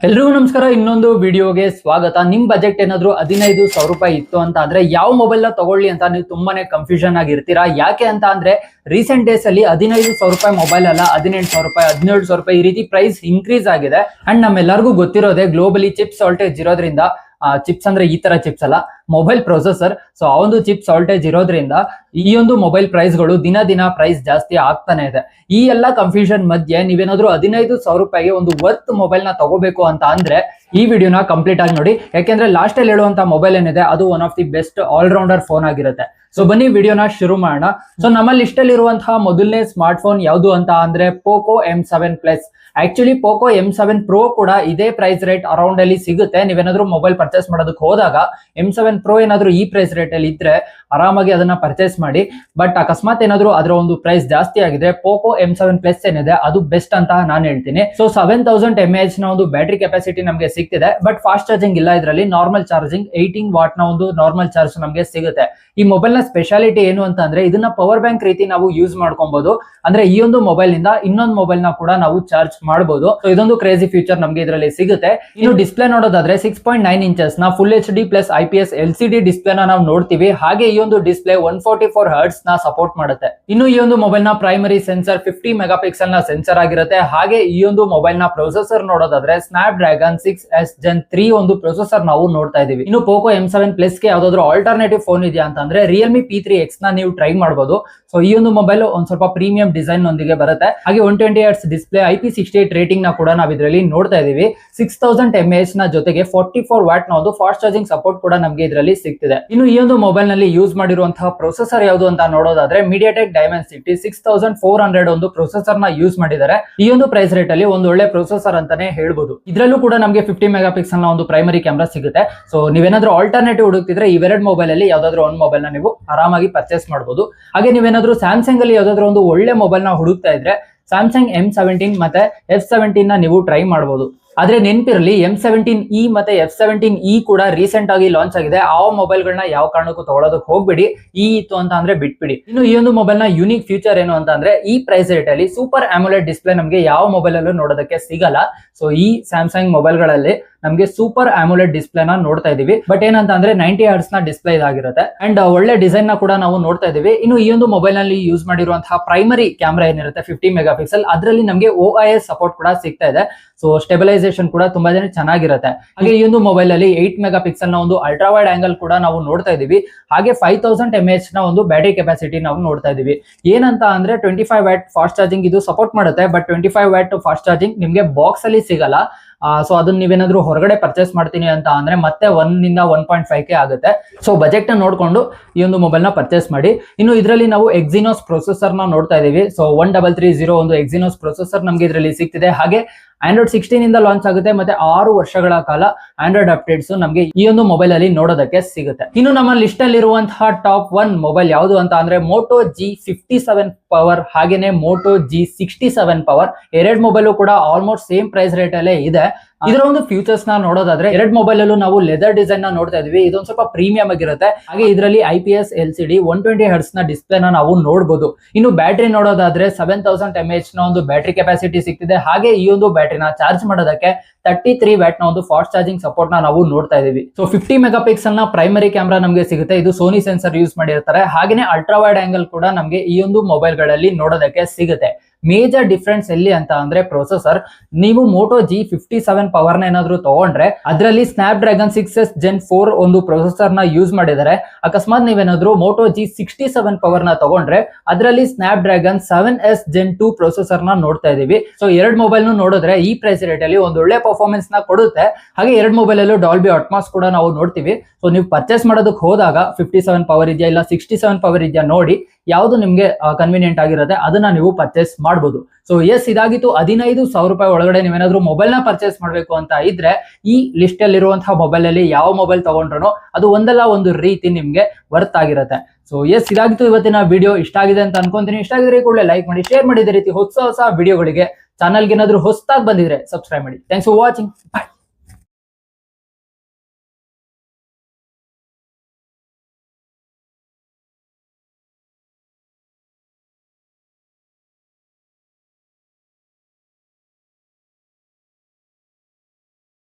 ಎಲ್ರಿಗೂ ನಮಸ್ಕಾರ. ಇನ್ನೊಂದು ವಿಡಿಯೋಗೆ ಸ್ವಾಗತ. ನಿಮ್ ಬಜೆಟ್ ಏನಾದ್ರು 15,000 ರೂಪಾಯಿ ಇತ್ತು ಅಂತ ಅಂದ್ರೆ ಯಾವ ಮೊಬೈಲ್ ನ ತಗೊಳ್ಳಿ ಅಂತ ನೀವು ತುಂಬಾನೇ ಕನ್ಫ್ಯೂಷನ್ ಆಗಿರ್ತೀರಾ. ಯಾಕೆ ಅಂತ ಅಂದ್ರೆ ರೀಸೆಂಟ್ ಡೇಸ್ ಅಲ್ಲಿ 15,000 ರೂಪಾಯಿ ಮೊಬೈಲ್ ಅಲ್ಲ 18,000 ರೂಪಾಯಿ 17,000 ರೂಪಾಯಿ ಈ ರೀತಿ ಪ್ರೈಸ್ ಇನ್ಕ್ರೀಸ್ ಆಗಿದೆ. ಅಂಡ್ ನಮ್ಮೆಲ್ಲರಿಗೂ ಗೊತ್ತಿರೋದೇ ಗ್ಲೋಬಲಿ ಚಿಪ್ ಶಾರ್ಟೇಜ್ ಇರೋದ್ರಿಂದ, ಚಿಪ್ಸ್ ಅಂದ್ರೆ ಈ ತರ ಚಿಪ್ಸ್ ಅಲ್ಲ, ಮೊಬೈಲ್ ಪ್ರೊಸೆಸರ್. ಸೊ ಆ ಒಂದು ಚಿಪ್ ಶಾರ್ಟೇಜ್ ಇರೋದ್ರಿಂದ ಈ ಒಂದು ಮೊಬೈಲ್ ಪ್ರೈಸ್ ಗಳು ದಿನ ದಿನ ಪ್ರೈಸ್ ಜಾಸ್ತಿ ಆಗ್ತಾನೆ ಇದೆ. ಈ ಎಲ್ಲಾ ಕನ್ಫ್ಯೂಷನ್ ಮಧ್ಯೆ ನೀವೇನಾದ್ರೂ 15,000 ರೂಪಾಯಿಗೆ ಒಂದು ವರ್ತ್ ಮೊಬೈಲ್ ನ ತಗೋಬೇಕು ಅಂತ ಅಂದ್ರೆ ಈ ವಿಡಿಯೋನ ಕಂಪ್ಲೀಟ್ ಆಗಿ ನೋಡಿ. ಯಾಕೆಂದ್ರೆ ಲಾಸ್ಟ್ ಅಲ್ಲಿ ಹೇಳುವಂತ ಮೊಬೈಲ್ ಏನಿದೆ ಅದು one of the best allrounder phone ಆಗಿರುತ್ತೆ. ಸೊ ಬನ್ನಿ ವಿಡಿಯೋನ ಶುರು ಮಾಡೋಣ. ಸೊ ನಮ್ಮ ಲಿಸ್ಟ್ ಅಲ್ಲಿ ಇರುವಂತಹ ಮೊದಲನೇ ಸ್ಮಾರ್ಟ್ ಫೋನ್ ಯಾವುದು ಅಂತ ಅಂದ್ರೆ Poco M7 Plus. Actually Poco M7 Pro ಕೂಡ ಇದೇ ಪ್ರೈಸ್ ರೇಟ್ ಅರೌಂಡ್ ಅಲ್ಲಿ ಸಿಗುತ್ತೆ. ನೀವೇನಾದ್ರೂ ಮೊಬೈಲ್ ಪರ್ಚೇಸ್ ಮಾಡೋದಕ್ಕೆ ಹೋದಾಗ M7 Pro ಏನಾದ್ರೂ ಈ ಪ್ರೈಸ್ ರೇಟ್ ಅಲ್ಲಿ ಇದ್ರೆ ಆರಾಮಾಗಿ ಅದನ್ನ ಪರ್ಚೇಸ್ ಮಾಡಿ. ಬಟ್ ಅಕಸ್ಮಾತ್ ಏನಾದ್ರೂ ಅದರ ಒಂದು ಪ್ರೈಸ್ ಜಾಸ್ತಿ ಆಗಿದೆ, ಪೋಕೋ M7 Plus ಏನಿದೆ ಅದು ಬೆಸ್ಟ್ ಅಂತ ನಾನು ಹೇಳ್ತೀನಿ. ಸೊ 7000 mAh ನ ಒಂದು ಬ್ಯಾಟರಿ ಕೆಪಾಸಿಟಿ ನಮಗೆ ಸಿಗ್ತಿದೆ. ಬಟ್ ಫಾಸ್ಟ್ ಚಾರ್ಜಿಂಗ್ ಇಲ್ಲ ಇದರಲ್ಲಿ, ನಾರ್ಮಲ್ ಚಾರ್ಜಿಂಗ್ 18 ವಾಟ್ ನ ಒಂದು ನಾರ್ಮಲ್ ಚಾರ್ಜ್ ನಮಗೆ ಸಿಗುತ್ತೆ. ಈ ಮೊಬೈಲ್ ನ ಸ್ಪೆಷಾಲಿಟಿ ಏನು ಅಂತ ಅಂದ್ರೆ ಇದನ್ನ ಪವರ್ ಬ್ಯಾಂಕ್ ರೀತಿ ನಾವು ಯೂಸ್ ಮಾಡ್ಕೊಬಹುದು. ಅಂದ್ರೆ ಈ ಒಂದು ಮೊಬೈಲ್ ಇಂದ ಇನ್ನೊಂದು ಮೊಬೈಲ್ ನ ಕೂಡ ನಾವು ಚಾರ್ಜ್ ಮಾಡಬಹುದು. ಸೊ ಇದೊಂದು ಕ್ರೇಜಿ ಫೀಚರ್ ನಮಗೆ ಇದರಲ್ಲಿ ಸಿಗುತ್ತೆ. ಇನ್ನು ಡಿಸ್ಪ್ಲೇ ನೋಡೋದಾದ್ರೆ 6.9 ಇಂಚಸ್ ನ full HD plus IPS LCD display ನಾವು ನೋಡ್ತೀವಿ. ಹಾಗೆ ಈ ಒಂದು ಡಿಸ್ಪ್ಲೇ 144 ಹರ್ಟ್ಸ್ ನ ಸಪೋರ್ಟ್ ಮಾಡುತ್ತೆ. ಇನ್ನು ಈ ಒಂದು ಮೊಬೈಲ್ ನ ಪ್ರೈಮರಿ ಸೆನ್ಸರ್ 50 ಮೆಗಾ ಪಿಕ್ಸೆಲ್ ನ ಸೆನ್ಸರ್ ಆಗಿರುತ್ತೆ. ಹಾಗೆ ಈ ಒಂದು ಮೊಬೈಲ್ ನ ಪ್ರೊಸೆಸರ್ ನೋಡೋದಾದ್ರೆ ಸ್ನ್ಯಾಪ್ ಡ್ರ್ಯಾಗನ್ 6S Gen 3 ಒಂದು ಪ್ರೊಸೆಸರ್ ನಾವು ನೋಡ್ತಾ ಇದೀವಿ. ಇನ್ನು ಪೋಕೋ M7 Plus ಗೆ ಯಾವ್ದಾದ್ರು ಆಲ್ಟರ್ನೇಟಿವ್ ಫೋನ್ ಇದೆಯಾ ಅಂತಂದ್ರೆ ರಿಯಲ್ಮಿ P3X ನ ನೀವು ಟ್ರೈ ಮಾಡಬಹುದು. ಸೊ ಈ ಒಂದು ಮೊಬೈಲ್ ಒಂದ್ ಸ್ವಲ್ಪ ಪ್ರೀಮಿಯಂ ಡಿಸೈನ್ ನೊಂದಿಗೆ ಬರುತ್ತೆ. ಹಾಗೆ 120 Hz ಡಿಸ್ಪ್ಲೇ, IP68 ರೇಟಿಂಗ್ ನ ಕೂಡ ನಾವು ಇದರಲ್ಲಿ ನೋಡ್ತಾ ಇದೀವಿ. 6000 mAh ನ ಜೊತೆಗೆ 44 ವಾಟ್ ನ ಒಂದು ಫಾಸ್ಟ್ ಚಾರ್ಜಿಂಗ್ ಸಪೋರ್ಟ್ ಕೂಡ ನಮಗೆ ಇದರಲ್ಲಿ ಸಿಗ್ತಿದೆ. ಇನ್ನು ಈ ಒಂದು ಮೊಬೈಲ್ ನಲ್ಲಿ ಯೂಸ್ ಮಾಡಿರುವಂತಹ ಪ್ರೊಸೆಸರ್ ಯಾವುದು ಅಂತ ನೋಡೋದಾದ್ರೆ MediaTek Dimensity 6400 ಒಂದು ಪ್ರೊಸೆಸರ್ ನ ಯೂಸ್ ಮಾಡಿದ್ದಾರೆ. ಈ ಒಂದು ಪ್ರೈಸ್ ರೇಟ್ ಅಲ್ಲಿ ಒಂದು ಒಳ್ಳೆ ಪ್ರೊಸೆಸರ್ ಅಂತಾನೆ ಹೇಳ್ಬೋದು. ಇದರಲ್ಲೂ ಕೂಡ ನಮಗೆ 50 ಮೆಗಾ ಪಿಕ್ಸೆಲ್ ನ ಒಂದು ಪ್ರೈಮರಿ ಕ್ಯಾಮೆರಾ ಸಿಗುತ್ತೆ. ಸೊ ನೀವೇನಾದ್ರೂ ಆಲ್ಟರ್ನೇಟಿವ್ ಹುಡುಕ್ತಿದ್ರೆ ಇವೆರಡು ಮೊಬೈಲ್ ಅಲ್ಲಿ ಯಾವ್ದಾದ್ರು ಒಂದು ಮೊಬೈಲ್ ನ ನೀವು ಆರಾಮಾಗಿ ಪರ್ಚೇಸ್ ಮಾಡಬಹುದು. ಹಾಗೆ ನೀವೇನಾದ್ರೂ ಸ್ಯಾಮ್ಸಂಗ್ ಅಲ್ಲಿ ಯಾವ್ದಾದ್ರು ಒಂದು ಒಳ್ಳೆ ಮೊಬೈಲ್ ನ ಹುಡುಕ್ತಾ ಇದ್ರೆ ಸ್ಯಾಮ್ಸಂಗ್ M17 ಮತ್ತೆ F17 ನ ನೀವು ಟ್ರೈ ಮಾಡಬಹುದು. ಆದ್ರೆ ನೆನಪಿರಲಿ M17e ಮತ್ತೆ F17e ಕೂಡ ರೀಸೆಂಟ್ ಆಗಿ ಲಾಂಚ್ ಆಗಿದೆ. ಆ ಮೊಬೈಲ್ ಗಳನ್ನ ಯಾವ ಕಾರಣಕ್ಕೂ ತಗೊಳ್ಳೋದಕ್ಕೆ ಹೋಗ್ಬೇಡಿ. ಈ ಇತ್ತು ಅಂತ ಅಂದ್ರೆ ಬಿಟ್ಬಿಡಿ. ಇನ್ನು ಈ ಒಂದು ಮೊಬೈಲ್ ನ ಯೂನಿಕ್ ಫ್ಯೂಚರ್ ಏನು ಅಂತ ಅಂದ್ರೆ ಈ ಪ್ರೈಸ್ ರೇಟ್ ಅಲ್ಲಿ ಸೂಪರ್ AMOLED ಡಿಸ್ಪ್ಲೇ ನಮಗೆ ಯಾವ ಮೊಬೈಲ್ ಅಲ್ಲೂ ನೋಡೋದಕ್ಕೆ ಸಿಗಲ್ಲ. ಸೊ ಈ ಸ್ಯಾಮ್ಸಂಗ್ ಮೊಬೈಲ್ ಗಳಲ್ಲಿ ನಮಗೆ ಸೂಪರ್ AMOLED ಡಿಸ್ಪ್ಲೇ ನ ನೋಡ್ತಾ ಇದೀವಿ. ಬಟ್ ಏನಂತ ಅಂದ್ರೆ 90 ಹರ್ಟ್ಸ್ ನ ಡಿಸ್ಪ್ಲೇ ಇದಾಗಿರುತ್ತೆ. ಅಂಡ್ ಒಳ್ಳೆ ಡಿಸೈನ್ ನ ಕೂಡ ನಾವು ನೋಡ್ತಾ ಇದೀವಿ. ಇನ್ನು ಈ ಒಂದು ಮೊಬೈಲ್ ನಲ್ಲಿ ಯೂಸ್ ಮಾಡಿರುವಂತಹ ಪ್ರೈಮರಿ ಕ್ಯಾಮೆರಾ ಏನಿರುತ್ತೆ 50 ಮೆಗಾ ಪಿಕ್ಸೆಲ್, ಅದರಲ್ಲಿ ನಮಗೆ OIS ಸಪೋರ್ಟ್ ಕೂಡ ಸಿಗ್ತಾ ಇದೆ. ಸೊ ಸ್ಟೆಬಿಲೈಸೇಷನ್ ಕೂಡ ತುಂಬಾ ಚೆನ್ನಾಗಿರುತ್ತೆ. ಹಾಗೆ ಈ ಒಂದು ಮೊಬೈಲ್ ಅಲ್ಲಿ 8 ಮೆಗಾ ಪಿಕ್ಸೆಲ್ ನ ಒಂದು ಅಲ್ಟ್ರಾ ವೈಡ್ ಆಂಗಲ್ ಕೂಡ ನಾವು ನೋಡ್ತಾ ಇದೀವಿ. ಹಾಗೆ 5000 mAh ನ ಒಂದು ಬ್ಯಾಟರಿ ಕೆಪಾಸಿಟಿ ನಾವು ನೋಡ್ತಾ ಇದೀವಿ. ಏನಂತ ಅಂದ್ರೆ 25 ವ್ಯಾಟ್ ಫಾಸ್ಟ್ ಚಾರ್ಜಿಂಗ್ ಇದು ಸಪೋರ್ಟ್ ಮಾಡುತ್ತೆ. ಬಟ್ 25 ವ್ಯಾಟ್ ಫಾಸ್ಟ್ ಚಾರ್ಜಿಂಗ್ ನಿಮ್ಗೆ ಬಾಕ್ಸ್ ಅಲ್ಲಿ ಸಿಗಲ್ಲ. ಸೊ ಅದನ್ನ ನೀವೇನಾದ್ರೂ ಹೊರಗಡೆ ಪರ್ಚೇಸ್ ಮಾಡ್ತೀನಿ ಅಂತ ಅಂದ್ರೆ ಮತ್ತೆ 1 ಇಂದ 1.5K ಆಗುತ್ತೆ. ಸೊ ಬಜೆಟ್ ನ ನೋಡ್ಕೊಂಡು ಈ ಒಂದು ಮೊಬೈಲ್ ನ ಪರ್ಚೇಸ್ ಮಾಡಿ. ಇನ್ನು ಇದರಲ್ಲಿ ನಾವು Exynos ಪ್ರೊಸೆಸರ್ ನ ನೋಡ್ತಾ ಇದೀವಿ. ಸೊ 1330 ಒಂದು Exynos ಪ್ರೊಸೆಸರ್ ನಮ್ಗೆ ಇದರಲ್ಲಿ ಸಿಗ್ತಿದೆ. ಹಾಗೆ Android 16 ಇಂದ ಲಾಂಚ್ ಆಗುತ್ತೆ. ಮತ್ತೆ 6 ವರ್ಷಗಳ ಕಾಲ ಆಂಡ್ರಾಯ್ಡ್ ಅಪ್ಡೇಟ್ಸ್ ನಮಗೆ ಈ ಒಂದು ಮೊಬೈಲ್ ಅಲ್ಲಿ ನೋಡೋದಕ್ಕೆ ಸಿಗುತ್ತೆ. ಇನ್ನು ನಮ್ಮ ಲಿಸ್ಟ್ ಅಲ್ಲಿ ಇರುವಂತಹ ಟಾಪ್ 1 ಮೊಬೈಲ್ ಯಾವುದು ಅಂತ ಅಂದ್ರೆ Moto G57 ಪವರ್ ಹಾಗೇನೆ Moto G67 ಪವರ್. ಎರಡು ಮೊಬೈಲ್ ಕೂಡ ಆಲ್ಮೋಸ್ಟ್ ಸೇಮ್ ಪ್ರೈಸ್ ರೇಟ್ ಅಲ್ಲೇ ಇದೆ. ಇದರ ಒಂದು ಫ್ಯೂಚರ್ಸ್ ನ ನೋಡೋದಾದ್ರೆ ಎರಡು ಮೊಬೈಲ್ ಅಲ್ಲೂ ನಾವು ಲೆದರ್ ಡಿಸೈನ್ ನ ನೋಡ್ತಾ ಇದೀವಿ. ಇದೊಂದು ಸ್ವಲ್ಪ ಪ್ರೀಮಿಯಂ ಆಗಿರುತ್ತೆ. ಹಾಗೆ ಇದರಲ್ಲಿ IPS LCD 120 ಹರ್ಟ್ಸ್ ನ ಡಿಸ್ಪ್ಲೇ ನ ನಾವು ನೋಡಬಹುದು. ಇನ್ನು ಬ್ಯಾಟರಿ ನೋಡೋದಾದ್ರೆ 7000 mAh ನ ಒಂದು ಬ್ಯಾಟರಿ ಕೆಪಾಸಿಟಿ ಸಿಗ್ತಿದೆ. ಹಾಗೆ ಈ ಒಂದು ಬ್ಯಾಟರಿನ ಚಾರ್ಜ್ ಮಾಡೋದಕ್ಕೆ 33 ವ್ಯಾಟ್ ನ ಒಂದು ಫಾಸ್ಟ್ ಚಾರ್ಜಿಂಗ್ ಸಪೋರ್ಟ್ ನ ನಾವು ನೋಡ್ತಾ ಇದೀವಿ. ಸೊ 50 ಮೆಗಾ ಪಿಕ್ಸೆಲ್ ನ ಪ್ರೈಮರಿ ಕ್ಯಾಮೆರಾ ನಮಗೆ ಸಿಗುತ್ತೆ. ಇದು ಸೋನಿ ಸೆನ್ಸರ್ ಯೂಸ್ ಮಾಡಿರ್ತಾರೆ. ಹಾಗೇನೆ ಅಲ್ಟ್ರಾ ವೈಡ್ ಆಂಗಲ್ ಕೂಡ ನಮಗೆ ಈ ಒಂದು ಮೊಬೈಲ್ ಗಳಲ್ಲಿ ನೋಡೋದಕ್ಕೆ ಸಿಗುತ್ತೆ. ಮೇಜರ್ ಡಿಫರೆನ್ಸ್ ಎಲ್ಲಿ ಅಂತ ಅಂದ್ರೆ ಪ್ರೊಸೆಸರ್. ನೀವು Moto G57 ಪವರ್ ನ ಏನಾದ್ರೂ ತಗೊಂಡ್ರೆ ಅದರಲ್ಲಿ ಸ್ನ್ಯಾಪ್ ಡ್ರ್ಯಾಗನ್ 6S Gen 4 ಒಂದು ಪ್ರೊಸೆಸರ್ ನ ಯೂಸ್ ಮಾಡಿದ್ದಾರೆ. ಅಕಸ್ಮಾತ್ ನೀವೇನಾದ್ರೂ Moto G67 ಪವರ್ ನ ತಗೊಂಡ್ರೆ ಅದರಲ್ಲಿ snap dragon 7S Gen 2 processor ನ ನೋಡ್ತಾ ಇದೀವಿ. ಸೊ ಎರಡು ಮೊಬೈಲ್ ನೋಡಿದ್ರೆ ಈ ಪ್ರೈಸ್ ರೇಟ್ ಅಲ್ಲಿ ಒಂದು ಒಳ್ಳೆ ಪರ್ಫಾರ್ಮೆನ್ಸ್ ನ ಕೊಡುತ್ತೆ. ಹಾಗೆ ಎರಡು ಮೊಬೈಲ್ ಅಲ್ಲೂ Dolby Atmos ಕೂಡ ನಾವು ನೋಡ್ತೀವಿ. ಸೊ ನೀವು ಪರ್ಚೇಸ್ ಮಾಡೋದಕ್ಕೆ ಹೋದಾಗ 57 ಪವರ್ ಇದೆಯಾ ಇಲ್ಲ 67 ಪವರ್ ಇದೆಯಾ ನೋಡಿ ಯಾವುದು ನಿಮ್ಗೆ ಕನ್ವೀನಿಯಂಟ್ ಆಗಿರುತ್ತೆ ಅದನ್ನ ನೀವು ಪರ್ಚೇಸ್ ಮಾಡಬಹುದು. ಸೊ ಎಸ್, ಇದಾಗಿತ್ತು 15,000 ರೂಪಾಯಿ ಒಳಗಡೆ ನೀವೇನಾದ್ರೂ ಮೊಬೈಲ್ ನ ಪರ್ಚೇಸ್ ಮಾಡಬೇಕು ಅಂತ ಇದ್ರೆ ಈ ಲಿಸ್ಟ್ ಅಲ್ಲಿ ಇರುವಂತಹ ಮೊಬೈಲ್ ಅಲ್ಲಿ ಯಾವ ಮೊಬೈಲ್ ತಗೊಂಡ್ರು ಅದು ಒಂದಲ್ಲ ಒಂದು ರೀತಿ ನಿಮ್ಗೆ ವರ್ತ್ ಆಗಿರುತ್ತೆ. ಸೊ ಎಸ್, ಇದಾಗಿತ್ತು ಇವತ್ತಿನ ವಿಡಿಯೋ. ಇಷ್ಟ ಆಗಿದೆ ಅಂತ ಅನ್ಕೊಂತೀನಿ. ಇಷ್ಟ ಆಗಿದ್ರೆ ಕೂಡಲೇ ಲೈಕ್ ಮಾಡಿ, ಶೇರ್ ಮಾಡಿ. ಇದೇ ರೀತಿ ಹೊಸ ವಿಡಿಯೋಗಳಿಗೆ ಚಾನಲ್ಗೆ ಏನಾದ್ರೂ ಹೊಸದಾಗಿ ಬಂದಿದ್ರೆ ಸಬ್ಸ್ಕ್ರೈಬ್ ಮಾಡಿ. Thanks for watching. ಬಾಯ್.